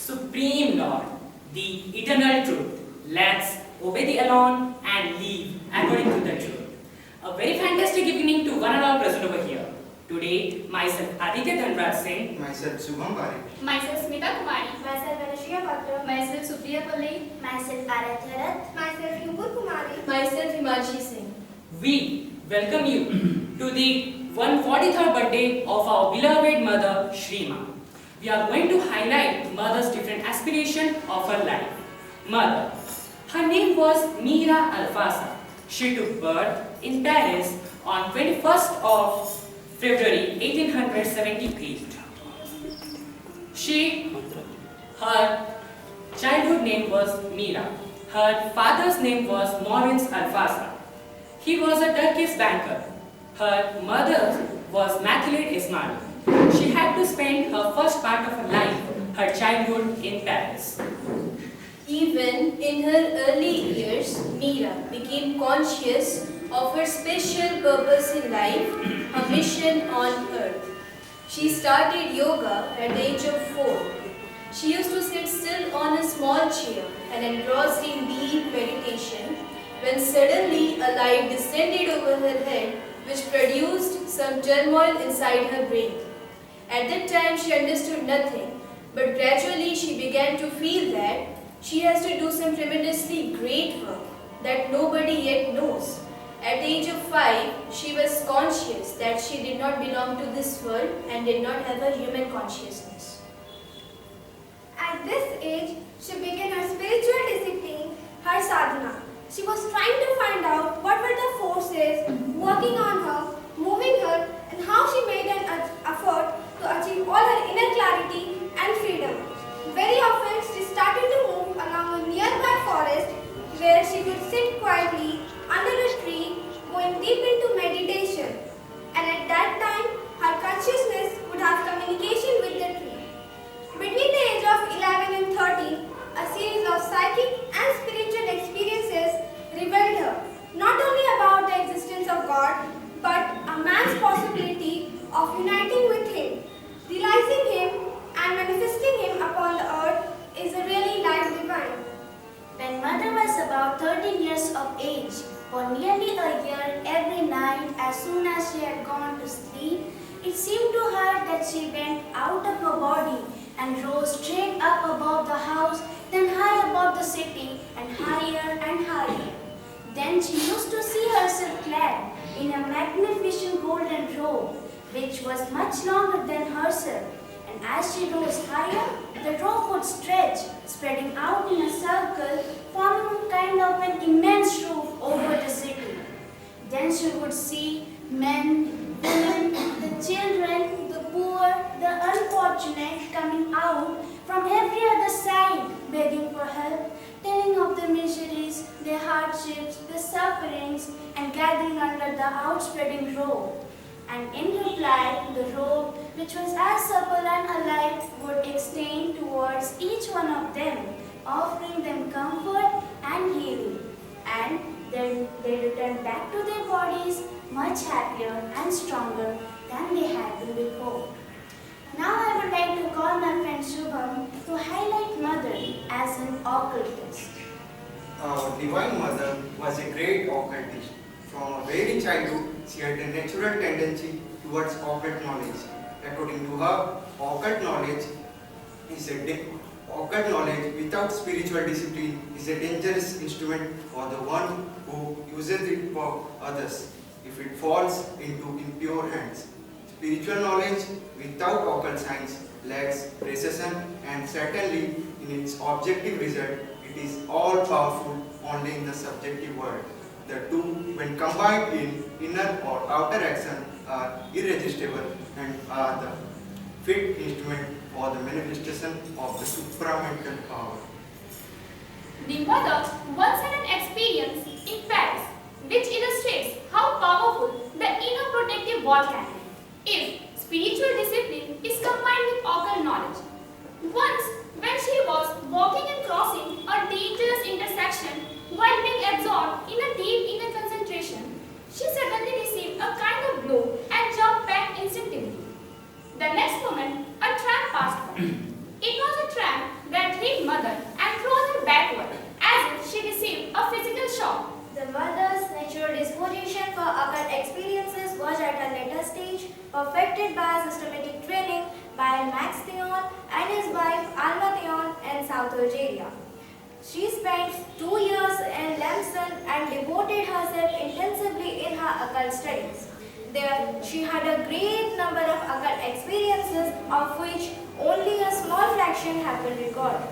Supreme Lord, the eternal truth. Let's obey the alone and live according to the truth. A very fantastic evening to one and all present over here. Today, myself Aditya Dhanraj Singh, Myself Shubham Parekh. Myself Smita Kumari. Myself Anushiya Patra. Myself Supriya Pillai. Myself Aradhya Rath. Myself Nupur Kumari. Myself Himanshi Singh. we welcome you to the 143rd birthday of our beloved mother, Shrima. We are going to highlight mother's different aspirations of her life. Mother. Her name was Mira Alfasa. She took birth in Paris on 21st of February 1873. Her childhood name was Mira. Her father's name was Maurins Alfasa. He was a Turkish banker. Her mother was Mathilde Ismail. She had to spend her first part of her life, her childhood, in Paris. Even in her early years, Mira became conscious of her special purpose in life, her mission on earth. She started yoga at the age of 4. She used to sit still on a small chair and engrossed in deep meditation when suddenly a light descended over her head which produced some turmoil inside her brain. At that time she understood nothing, but gradually she began to feel that she has to do some tremendously great work that nobody yet knows. At the age of 5, she was conscious that she did not belong to this world and did not have a human consciousness. At this age, she began her spiritual discipline, her sadhana. She was trying to find out what were the forces working on her, moving her, and how she made an effort to achieve all her inner clarity and freedom. Very often, she started to move along a nearby forest where she could sit quietly under a tree, going deep into meditation. And at that time, her consciousness would have communication with the tree. Between the age of 11 and 13, a series of psychic and spiritual experiences revealed her not only about the existence of God, but a man's possibility of uniting with Him. Realizing Him and manifesting Him upon the earth is a really life divine. When mother was about 13 years of age, for nearly a year every night as soon as she had gone to sleep, it seemed to her that she went out of her body and rose straight up above the house, then high above the city and higher. Then she used to see herself clad in a magnificent golden robe, which was much longer than herself. And as she rose higher, the robe would stretch, spreading out in a circle, forming a kind of an immense roof over the city. Then she would see men, women, the children, the poor, the unfortunate coming out from every other side, begging for help, telling of their miseries, their hardships, their sufferings, and gathering under the outspreading robe. And in reply, the robe, which was as supple and alive, would extend towards each one of them, offering them comfort and healing. And then they returned back to their bodies much happier and stronger than they had been before. Now I would like to call my friend Shubham to highlight Mother as an occultist. Our Divine Mother was a great occultist. From a very childhood, she had a natural tendency towards occult knowledge. According to her, occult knowledge without spiritual discipline is a dangerous instrument for the one who uses it for others if it falls into impure hands. Spiritual knowledge without occult science lacks precision, and certainly in its objective result, it is all powerful only in the subjective world. The two, when combined in inner or outer action, are irresistible and are the fit instrument for the manifestation of the supramental power. The mother once had an experience in Paris which illustrates how powerful the inner protective wall can be if spiritual discipline is combined with occult knowledge. Once, when she was walking and crossing a dangerous intersection while being absorbed in a deep inner concentration, she suddenly received a kind of blow and jumped back instinctively. The next moment, a tram passed by. It was a tram that while Max Theon and his wife Alma Theon in South Algeria. She spent 2 years in Lemson and devoted herself intensively in her occult studies. There, she had a great number of occult experiences, of which only a small fraction have been recorded.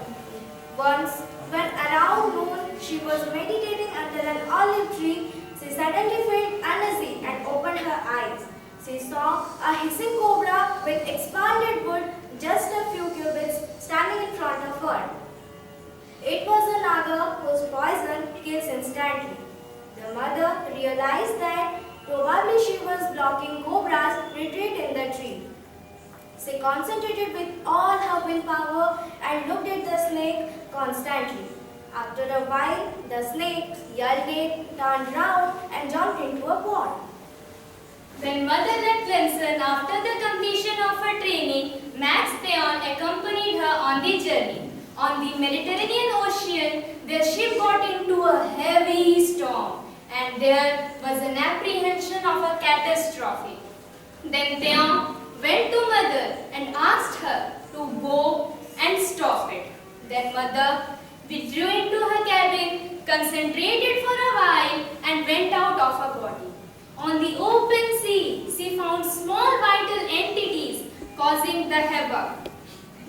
Once, when around noon she was meditating under an olive tree, she suddenly felt uneasy and opened her eyes. She saw a hissing cobra with expanded wood just a few cubits standing in front of her. It was a naga whose poison kills instantly. The mother realized that probably she was blocking cobra's retreat in the tree. She concentrated with all her willpower and looked at the snake constantly. After a while, the snake yelled it, turned round and jumped into a pond. When mother left Lenson after the completion of her training, Max Theon accompanied her on the journey. On the Mediterranean Ocean, their ship got into a heavy storm, and there was an apprehension of a catastrophe. Then Theon went to mother and asked her to go and stop it. Then mother withdrew into her cabin, concentrated for a while, and went out of her body. On the open sea, she found small vital entities causing the havoc.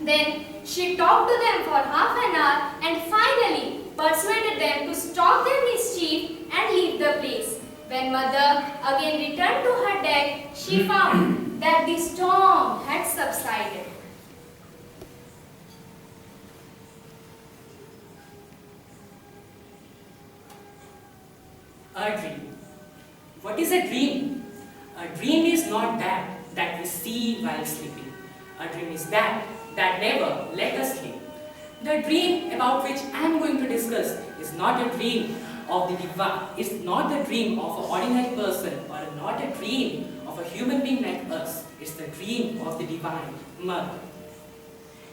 Then she talked to them for half an hour and finally persuaded them to stop their mischief and leave the place. When mother again returned to her deck, she found that the storm had subsided. A dream. What is a dream? A dream is not that we see while sleeping. A dream is that never let us sleep. The dream about which I am going to discuss is not a dream of the divine. It's not the dream of an ordinary person or not a dream of a human being like us. It's the dream of the divine mother.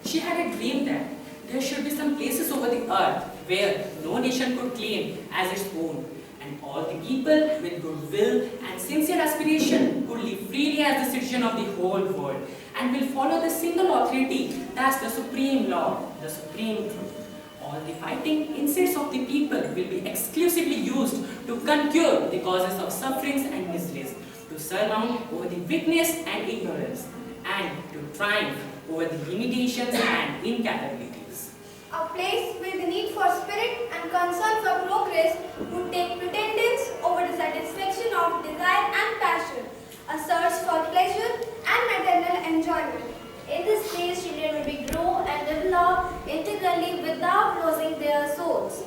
She had a dream that there should be some places over the earth where no nation could claim as its own, and all the people with goodwill and sincere aspiration could live freely as the citizen of the whole world and will follow the single authority, that's the supreme law, the supreme truth. All the fighting instincts of the people will be exclusively used to conquer the causes of sufferings and miseries, to surmount over the weakness and ignorance, and to triumph over the limitations and incapabilities. A place where the need for spirit and concern for progress would take precedence over the satisfaction of desire and passion, a search for pleasure and maternal enjoyment. In this place, children will be grow and develop integrally without losing their souls.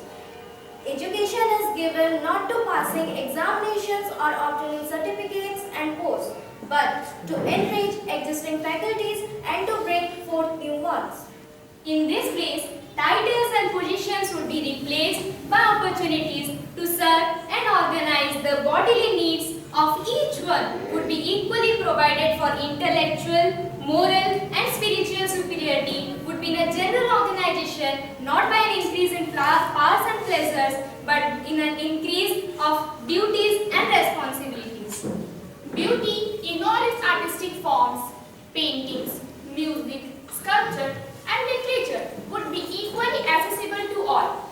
Education is given not to passing examinations or obtaining certificates and posts, but to enrich existing faculties and to bring forth new ones. In this place, titles and positions would be replaced by opportunities to serve and organize the bodily needs of each one would be equally provided for intellectual, moral and spiritual superiority would be in a general organization not by an increase in powers and pleasures but in an increase of duties and responsibilities. Beauty in all its artistic forms, paintings, music, sculpture and literature would be equally accessible to all.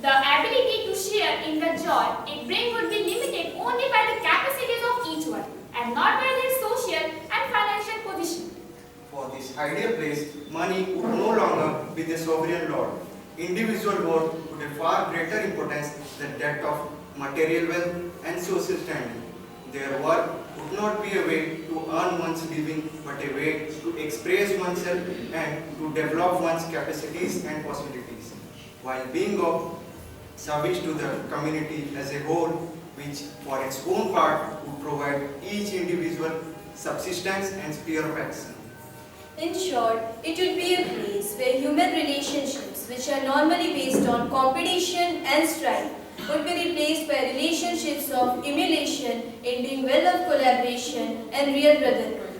The ability to share in the joy it brings would be limited only by the capacities of each one and not by their social and financial position. For this ideal place, money would no longer be the sovereign lord. Individual worth would have far greater importance than that of material wealth and social standing. Their work would not be a way to earn one's living, but a way to express oneself and to develop one's capacities and possibilities, while being of service to the community as a whole, which for its own part would provide each individual subsistence and sphere of action. In short, it would be a place where human relationships, which are normally based on competition and strife, would be replaced by relationships of emulation, ending well of collaboration and real brotherhood.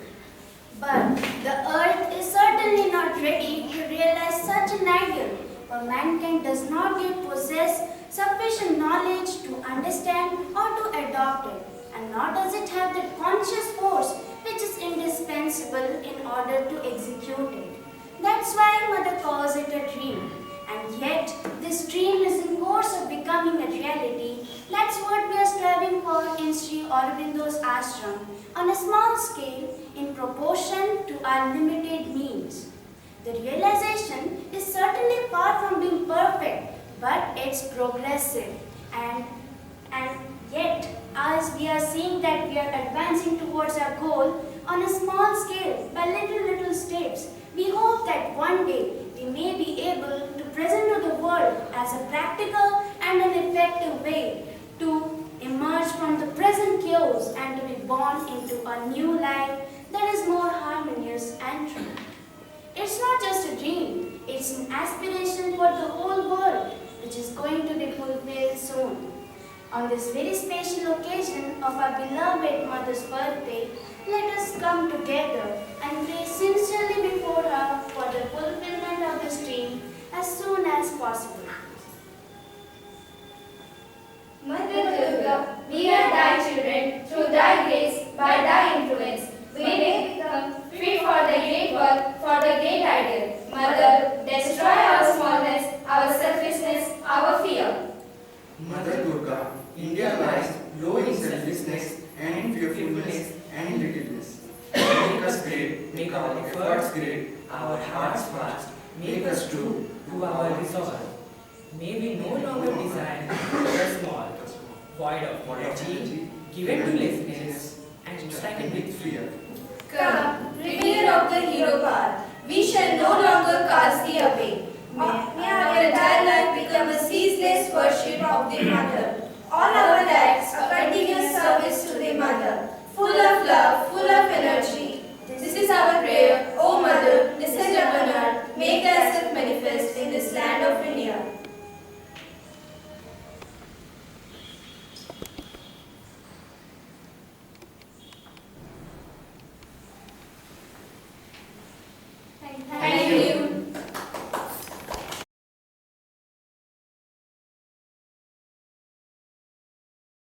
But the earth is certainly not ready to realize such an ideal, for mankind does not yet possess sufficient knowledge to understand or to adopt it, and nor does it have the conscious force which is indispensable in order to execute it. That's why Mother calls it a dream. And yet, this dream is in course of becoming a reality. That's what we are striving for in Sri Aurobindo's ashram, on a small scale in proportion to our limited means. The realization is certainly far from being perfect, but it's progressive. And yet, as we are seeing that we are advancing towards our goal on a small scale by little steps, we hope that one day we may be able to present to the world as a practical and an effective way to emerge from the present chaos and to be born into a new life that is more harmonious and true. It's not just a dream, it's an aspiration for the whole world, which is going to be fulfilled soon. On this very special occasion of our beloved Mother's birthday, let us come together and pray sincerely before her for the fulfillment of this dream as soon as possible. Mother Durga, we are thy children, through thy grace, by thy influence. We may become fit for the great work, for the great ideal. Mother, destroy our smallness, our selfishness, our fear. Mother Durga, India lies low in selfishness and in fearfulness and in littleness. Make us great, make our efforts great, our hearts vast, make us true to our resolve. May we no longer desire the small, void of energy, given to laziness, and stricken with fear. Come, revealer of the hero power, we shall no longer cast thee away. May our entire life become a ceaseless worship of the Mother. All our lives a continuous service to the Mother, full of love, full of energy. This is our prayer, O Mother, descend upon earth, make thyself manifest in this land of India. Thank